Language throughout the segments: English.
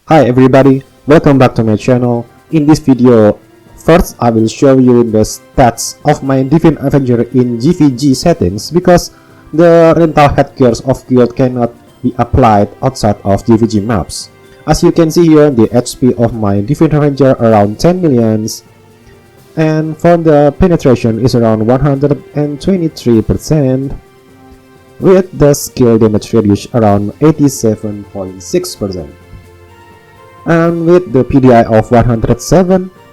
Hi everybody, welcome back to my channel. In this video, first I will show you the stats of my Divine Avenger in GvG settings because the rental headgears of guild cannot be applied outside of GvG maps. As you can see here, the HP of my Divine Avenger around 10 millions, and for the penetration is around 123%, with the skill damage reduce around 87.6%. And with the PDI of 107,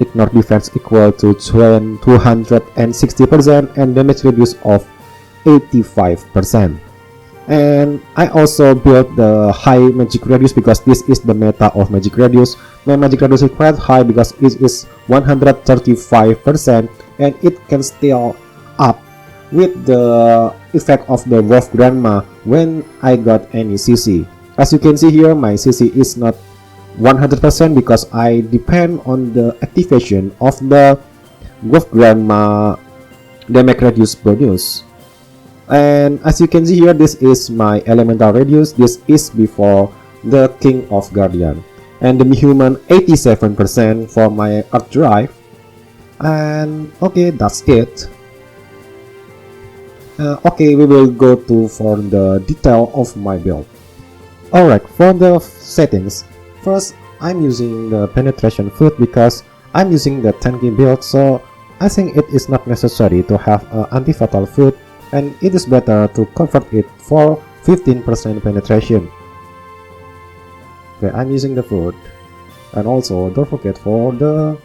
ignore defense equal to 260% and damage reduce of 85%. And I also built the high magic radius because this is the meta of magic radius. My magic radius is quite high because it is 135% and it can still up with the effect of the Wolf Grandma when I got any CC. As you can see here, my CC is not 100% because I depend on the activation of the Wolf Grandma damage radius bonus. And as you can see here, this is my elemental radius. This is before the King of Guardian, and the human 87% for my Earth Drive. And okay, that's it. Okay, we will go for the detail of my build. Alright, for the settings, first I'm using the penetration food because I'm using the tanky build, so I think it is not necessary to have an anti-fatal food, and it is better to convert it for 15% penetration. Okay, I'm using the food, and also don't forget for the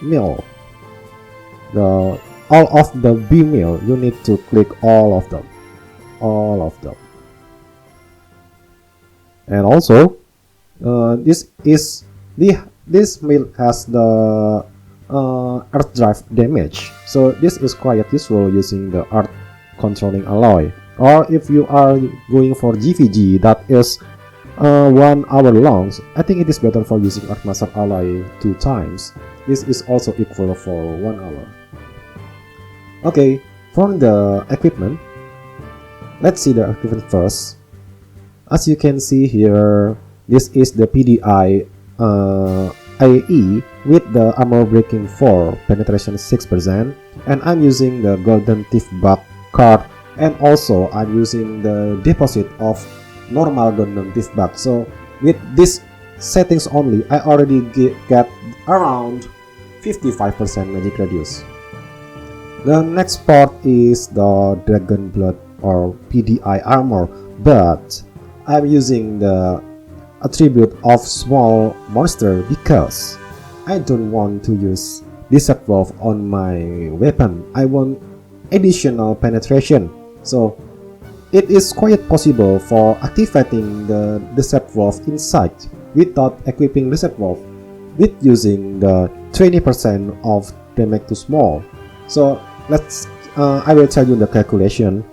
meal, all of the B meal, you need to click all of them, and also this meal has the Earth Drive damage, so this is quite useful using the Earth controlling alloy. Or if you are going for GvG that is 1 hour long, I think it is better for using Earth Master alloy 2 times. This is also equal for 1 hour. Okay, from the equipment, let's see the equipment first. As you can see here, this is the PDI AE with the armor breaking 4, penetration 6%, and I'm using the golden thief bug card, and also I'm using the deposit of normal golden thief bug. So with these settings only, I already get around 55% magic radius. The next part is the dragon blood or PDI armor, but I'm using the attribute of small monster because I don't want to use Desert Wolf on my weapon. I want additional penetration, so it is quite possible for activating the Desert Wolf inside without equipping Desert Wolf with using the 20% of damage to small. So I will tell you the calculation.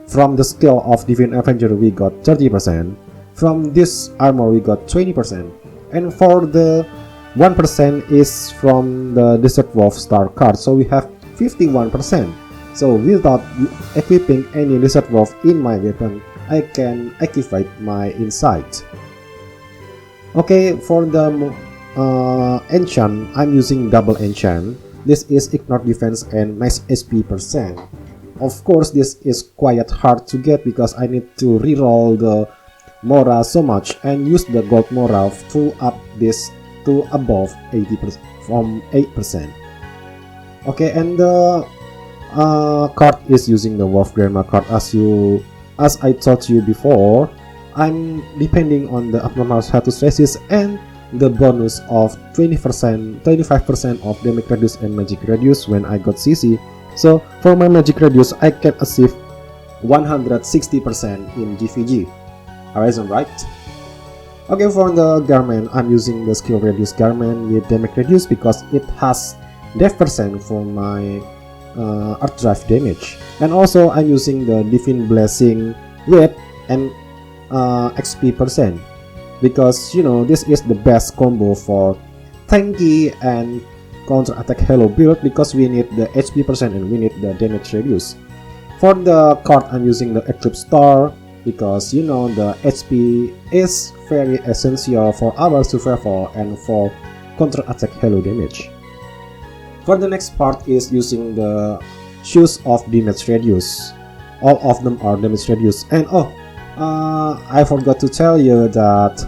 From the skill of Divine Avenger we got 30%, from this armor we got 20%, and for the 1% is from the Desert Wolf star card, so we have 51%. So without equipping any Desert Wolf in my weapon, I can activate my insight. Okay, for the enchant, I'm using double enchant. This is ignore defense and max HP %. Of course, this is quite hard to get because I need to reroll the Mora so much and use the gold Mora to up this to above 80% from 8%. Okay, and the card is using the Wolf Grandma card. As I told you before, I'm depending on the abnormal status resist and the bonus of 25% of damage reduce and magic reduce when I got CC. So for my magic reduce, I can achieve 160% in GvG. Horizon, right? Okay, for the garment, I'm using the skill reduce garment with damage reduce because it has death % for my Earth Drive damage, and also I'm using the Divine Blessing with and XP % because you know this is the best combo for tanky and counter attack halo build because we need the HP % and we need the damage reduce. For the card, I'm using the Eclipse Star because you know the HP is very essential for our survival and for counter-attack halo damage. For the next part is using the shoes of damage radius. All of them are damage radius, and I forgot to tell you that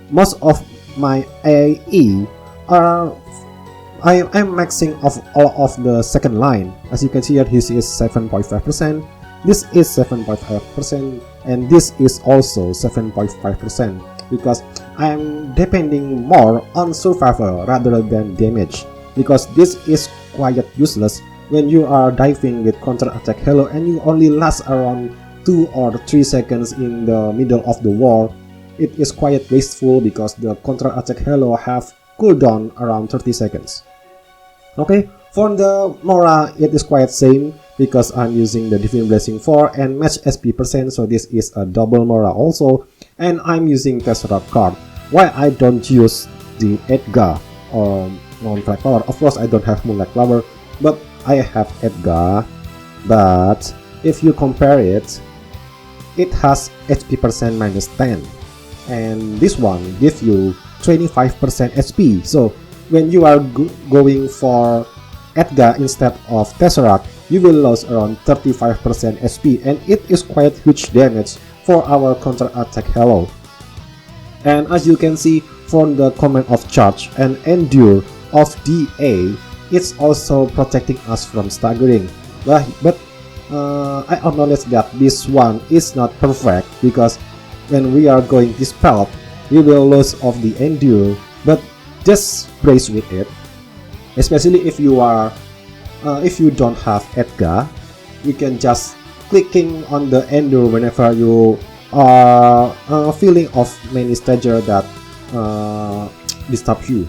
most of my AE are I'm maxing off all of the second line. As you can see here, this is 7.5%, this is 7.5%, and this is also 7.5%, because I'm depending more on survival rather than damage, because this is quite useless when you are diving with counter-attack halo and you only last around 2 or 3 seconds in the middle of the war. It is quite wasteful because the counter-attack halo have cooldown around 30 seconds. Okay, for the Mora it is quite same because I'm using the Divine Blessing 4 and match SP percent, so this is a double Mora also, and I'm using Tesseract card. Why I don't use the Edgar or non-flag power? Of course I don't have Moonlight Flower, but I have Edgar. But if you compare it, it has HP percent minus 10, and this one gives you 25% HP. So when you are going for Edgar instead of Tesseract, you will lose around 35% HP, and it is quite huge damage for our counter-attack halo. And as you can see from the command of charge and endure of DA, it's also protecting us from staggering. But I acknowledge that this one is not perfect, because when we are going dispelled, we will lose of the endure, but just brace with it. Especially if you are if you don't have Edgar, you can just clicking on the endure whenever you are feeling of many stager that disturb you.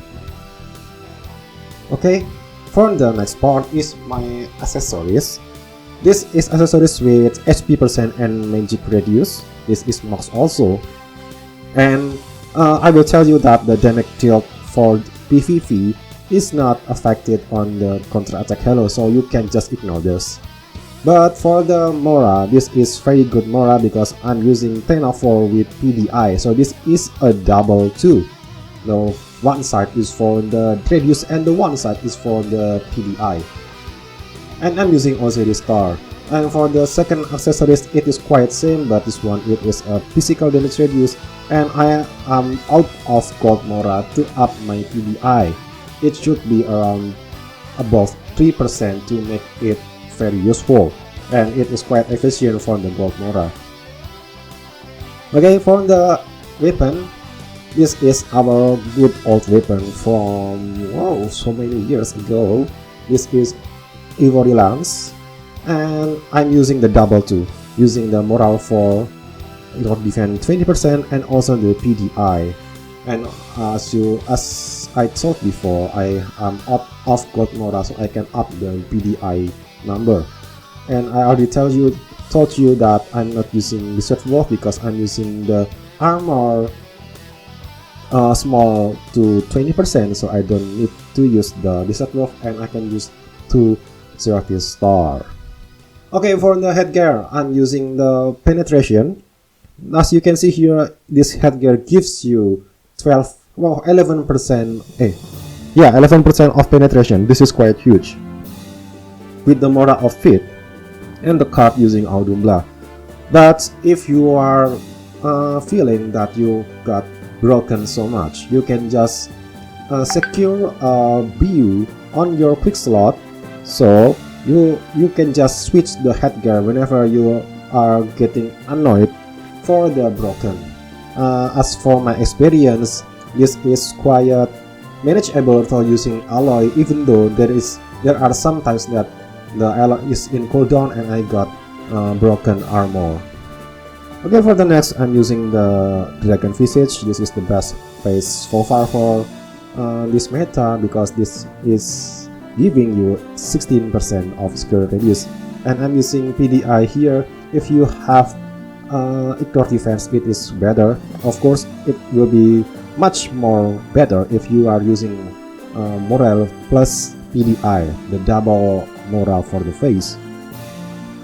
Okay, for the next part is my accessories. This is accessories with HP percent and magic radius. This is max also, and I will tell you that the damage dealt for PvP is not affected on the counter-attack halo, so you can just ignore this. But for the Mora, this is very good Mora because I'm using 10-4 with PDI, so this is a double 2. So one side is for the radius and the one side is for the PDI. And I'm using also this star. And for the second accessories, it is quite same, but this one it is a physical damage radius, and I am out of gold Mora to up my PDI. It should be around above 3% to make it very useful, and it is quite efficient for the gold Mora. Okay, for the weapon, this is our good old weapon from so many years ago. This is Ivory Lance, and I'm using the double 2, using the morale for your defense 20% and also the PDI. And as I told before, I am up of gold Mora, so I can up the PDI number. And I already told you that I'm not using Wizard Wolf because I'm using the armor small to 20%, so I don't need to use the Wizard Wolf, and I can use 2 Zeratis Star. Okay, for the headgear, I'm using the penetration. As you can see here, this headgear gives you 11% of penetration. This is quite huge. With the Mora of Fit and the card using Audumbla. But if you are feeling that you got broken so much, you can just secure a BU on your quick slot, so you can just switch the headgear whenever you are getting annoyed for the broken. As for my experience, this is quite manageable for using alloy, even though there are some times that the alloy is in cooldown and I got broken armor. Okay, for the next, I'm using the Dragon Visage. This is the best face so far for this meta because this is giving you 16% of skill radius, and I'm using PDI here. If you have ignore defense, it is better. Of course, it will be much more better if you are using morale plus PDI, the double morale for the face.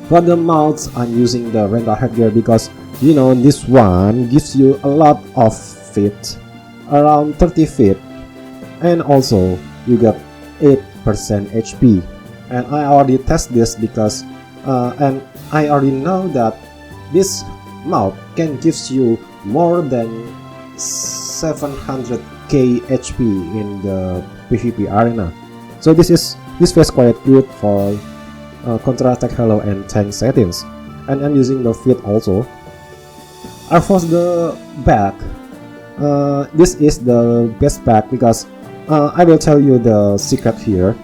For the mounts, I'm using the rental headgear because you know this one gives you a lot of feet, around 30 feet, and also you get 8% HP. And I already test this because and I already know that this mount can gives you more than 700k HP in the PvP arena. So this was quite good for counter attack halo and tank settings. And I'm using the feet also. As for the back, this is the best back because I will tell you the secret here.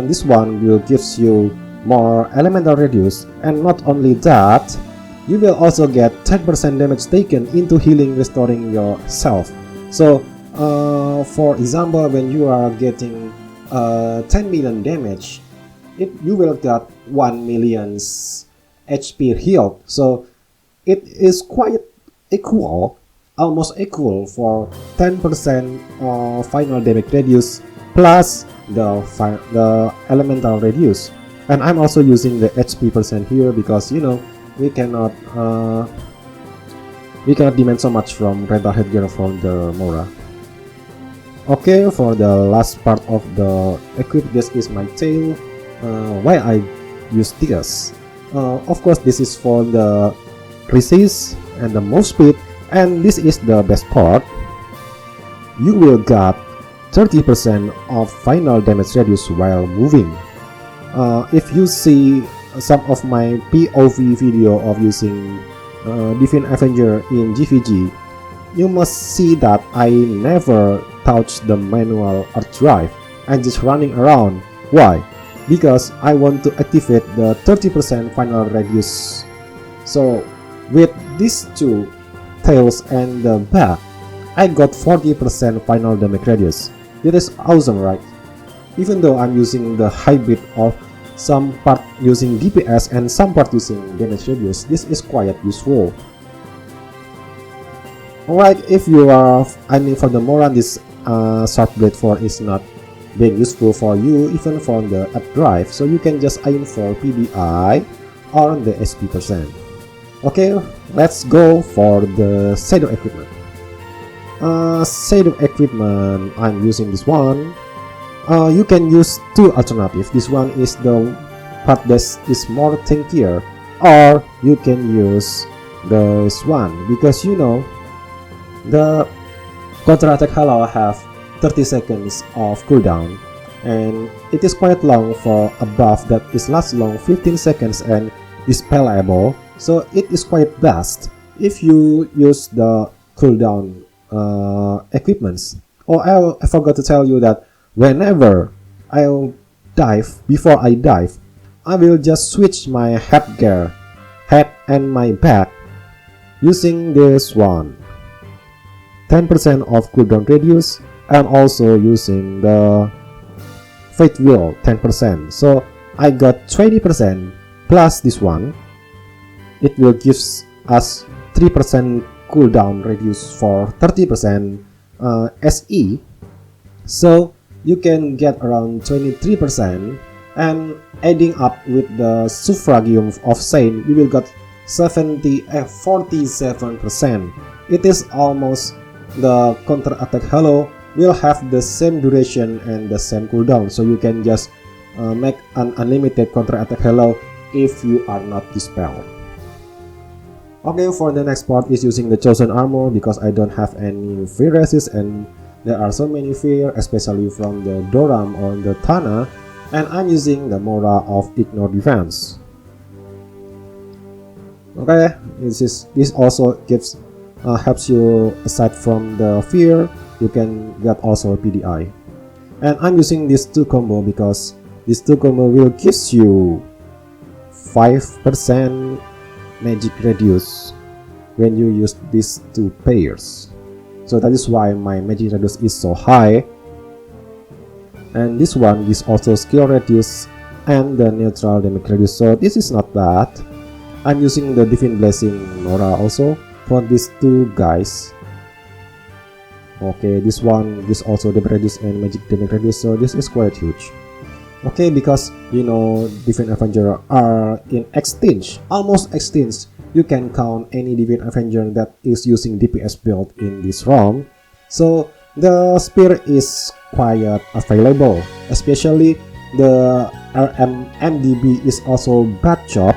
This one will gives you more elemental radius, and not only that, you will also get 10% damage taken into healing, restoring yourself. So for example, when you are getting 10 million damage, you will get 1 million HP healed. So it is quite equal, almost equal for 10% final damage radius plus the elemental radius. And I'm also using the HP percent here because you know we cannot demand so much from rental headgear from the Mora. Okay, for the last part of the equip, this is my tail. Why I use this? Of course, this is for the resist and the move speed, and this is the best part. You will get 30% of final damage radius while moving. If you see some of my POV video of using Divineavenger in GvG, you must see that I never touch the manual art drive. I'm just running around. Why? Because I want to activate the 30% final radius. So with these two tails and the back, I got 40% final damage radius. It is awesome, right? Even though I'm using the hybrid of some part using DPS and some part using damage radius, this is quite useful. Alright, if you are aiming for the Moran, this Sharp Blade 4 is not being useful for you even for the up drive, so you can just aim for PDI or the SP percent. Okay, let's go for the shadow equipment. Shadow equipment, I'm using this one. You can use two alternatives. This one is the part that is more tankier, or you can use this one because you know the counter attack halo have 30 seconds of cooldown, and it is quite long for a buff that is last long 15 seconds and is playable. So it is quite best if you use the cooldown equipments. Oh, I forgot to tell you that whenever I'll dive, before I dive, I will just switch my head and my back using this one. 10% of cooldown radius, and also using the Fate Wheel 10%. So I got 20% plus this one. It will give us 3% cooldown radius for 30% SE. So you can get around 23%, and adding up with the Suffragium of Saint, you will get 47%. It is almost the counter attack halo will have the same duration and the same cooldown, so you can just make an unlimited counter attack halo if you are not dispelled. Okay, for the next part is using the chosen armor because I don't have any fear resist, and there are so many fear, especially from the Doram or the Tana, and I'm using the Mora of Ignore Defense. Okay, this also gives helps you. Aside from the fear, you can get also PDI, and I'm using these two combo because this two combo will gives you 5% magic radius when you use these two pairs. So that is why my magic radius is so high, and this one is also skill radius and the neutral damage radius, so this is not bad. I'm using the Divine Blessing Nora also for these two guys. Okay, this one is also damage radius and magic damage radius, so this is quite huge. Okay, because you know Divine Avenger are in extinct, almost extinct. You can count any Divine Avenger that is using DPS build in this ROM. So the spear is quite available, especially the RMMDB is also bad chop,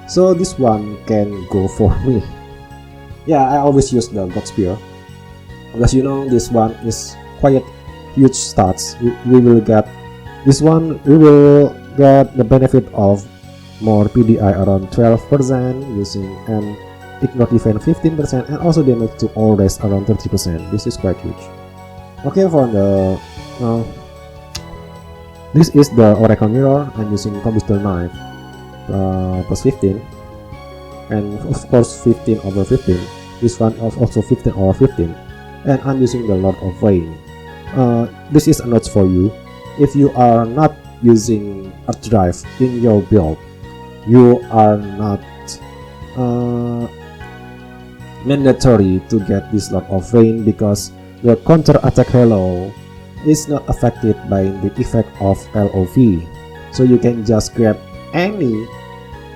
so this one can go for me. Yeah, I always use the God Spear because you know this one is quite huge stats. We will get this one. We will get the benefit of more PDI around 12% using an ignore defense 15% and also damage to all race around 30%. This is quite huge. Okay, for the this is the Oracle Mirror. I'm using Combustible Knife plus 15, and of course 15 over 15. This one is also 15 over 15, and I'm using the Lord of Rain. This is a note for you. If you are not using Earth Drive in your build, you are not mandatory to get this Lord of Rain because the counter attack halo is not affected by the effect of LOV. So you can just grab any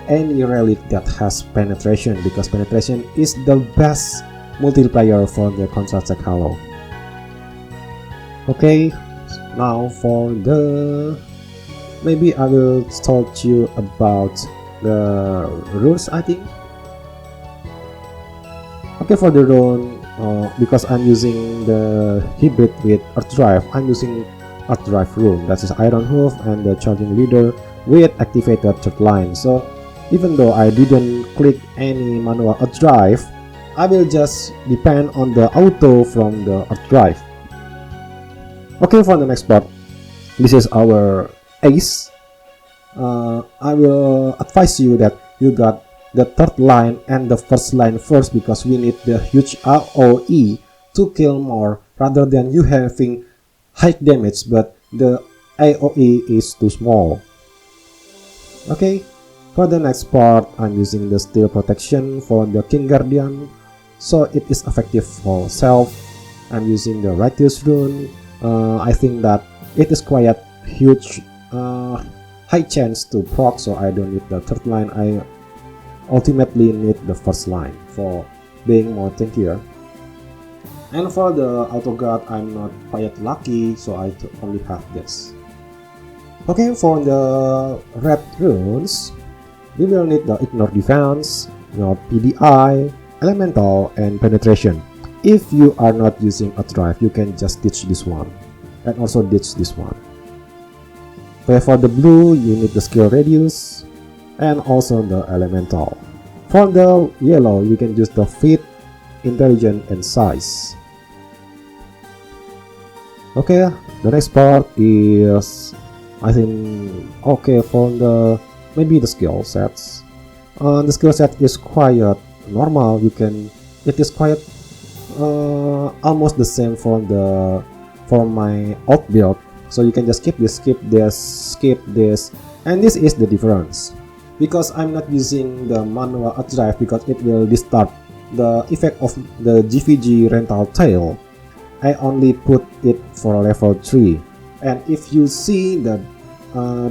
relic that has penetration because penetration is the best multiplier for the counter attack halo. Okay, now for the maybe I will talk to you about the runes, I think. Okay, for the rune, because I'm using the hybrid with Earth Drive, I'm using Earth Drive rune, that is Iron Hoof and the Charging Leader with activated third line. So even though I didn't click any manual Earth Drive, I will just depend on the auto from the Earth Drive. Okay, for the next part, this is our ace. I will advise you that you got the third line and the first line first because we need the huge AOE to kill more rather than you having high damage but the AOE is too small. Okay, for the next part, I'm using the Steel Protection for the King Guardian, so it is effective for self. I'm using the Righteous Rune. I think that it is quite huge high chance to proc, so I don't need the third line. I ultimately need the first line for being more tankier. And for the auto guard, I'm not quite lucky, so I only have this. Okay, for the red runes, we will need the ignore defense, your PDI, elemental, and penetration. If you are not using a drive, you can just ditch this one and also ditch this one. Okay, for the blue, you need the skill radius and also the elemental. For the yellow, you can use the fit, intelligence, and size. Okay, the next part is, I think, okay, for the maybe the skill sets. The skill set is quite normal. It is quite almost the same for my old build. So you can just skip this, and this is the difference. Because I'm not using the manual Earth Drive because it will distort the effect of the GvG rental tail. I only put it for level 3, and if you see the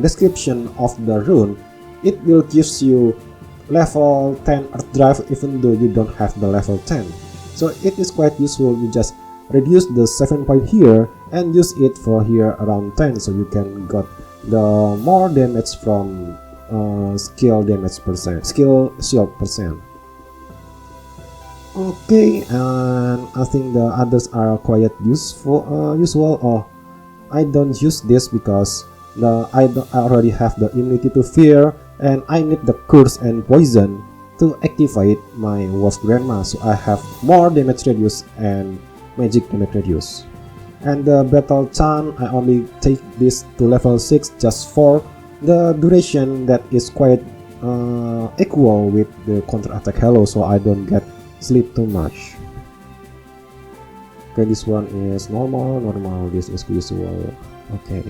description of the rune, it will gives you level 10 Earth Drive even though you don't have the level 10. So it is quite useful. You just reduce the 7 point here and use it for here around 10, so you can get the more damage from skill damage percent, skill shield percent. Okay, and I think the others are quite usual. Or I don't use this because I already have the immunity to fear, and I need the curse and poison to activate my Wolf Grandma, so I have more damage radius and magic damage radius. And the battle chan, I only take this to level 6 just for the duration that is quite equal with the counter attack halo, so I don't get sleep too much. Okay, this one is normal, this is usual. Okay.